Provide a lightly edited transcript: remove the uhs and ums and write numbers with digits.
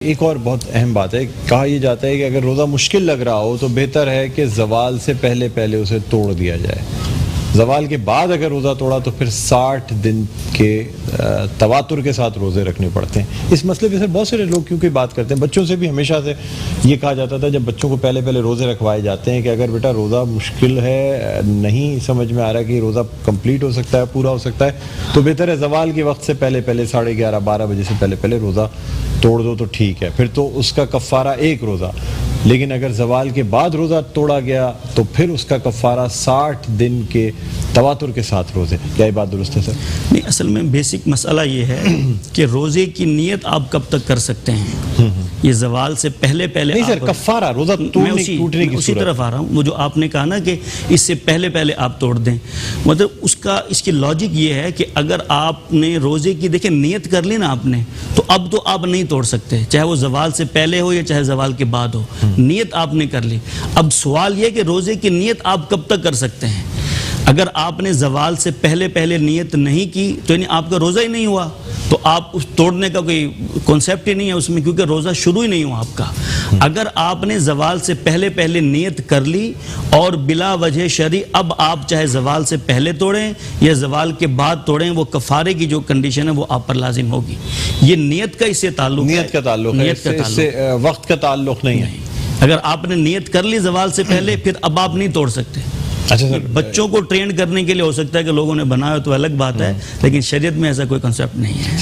एक और बहुत अहम बात है, कहा यह जाता है कि अगर रोज़ा मुश्किल लग रहा हो तो बेहतर है कि ज़वाल से पहले पहले उसे तोड़ दिया जाए। ज़वाल के बाद अगर रोज़ा तोड़ा तो फिर 60 दिन के तवातुर के साथ रोज़े रखने पड़ते हैं। इस मसले पे से बहुत सारे लोग क्योंकि बात करते हैं, बच्चों से भी हमेशा से ये कहा जाता था जब बच्चों को पहले पहले रोज़े रखवाए जाते हैं कि अगर बेटा रोज़ा मुश्किल है, नहीं समझ में आ रहा कि रोज़ा कंप्लीट हो सकता है, पूरा हो सकता है, तो बेहतर है ज़वाल के वक्त से पहले पहले 11:30-12 बजे से पहले पहले रोज़ा तोड़ दो तो ठीक है, फिर तो उसका कफ़ारा एक रोज़ा। लेकिन अगर ज़वाल के बाद रोज़ा तोड़ा गया तो फिर उसका कफ़ारा 60 दिन के तवातुर के साथ रोज़े। क्या ये बात दुरुस्त है सर? नहीं, असल में बेसिक मसला ये है कि रोज़े की नीयत आप कब तक कर सकते हैं। ये ज़वाल से पहले पहले नहीं सर, कफ़ारा रोज़ा टूटने की उसी तरफ आ रहा हूँ। वो जो आपने कहा ना कि इससे पहले पहले आप तोड़ दें, मतलब इसकी लॉजिक ये है कि अगर आपने रोज़े की देखिए नीयत कर ली ना आपने, तो अब तो आप नहीं तोड़ सकते, चाहे वो ज़वाल से पहले हो या चाहे ज़वाल के बाद हो। नीयत आपने कर ली। अब सवाल यह कि रोज़े की नीयत आप कब तक कर सकते हैं। अगर आपने ज़वाल से पहले पहले नीयत नहीं की तो यानी आपका रोज़ा ही नहीं हुआ, तो आप उस तोड़ने का कोई कॉन्सेप्ट ही नहीं है उसमें, क्योंकि रोज़ा शुरू ही नहीं हुआ आपका। अगर आपने ज़वाल से पहले पहले नीयत कर ली और बिला वजह शरी अब आप चाहे ज़वाल से पहले तोड़ें या ज़वाल के बाद तोड़ें, वो कफ़ारे की जो कंडीशन है वो आप पर लाजिम होगी। ये नीयत का इससे ताल्लुक है, नीयत का ताल्लुक है, इससे वक्त का ताल्लुक नहीं है। अगर आपने नीयत कर ली ज़वाल से पहले, फिर अब आप नहीं तोड़ सकते। अच्छा सर, बच्चों को ट्रेन करने के लिए हो सकता है कि लोगों ने बनाया तो अलग बात है, लेकिन शरीयत में ऐसा कोई कंसेप्ट नहीं है।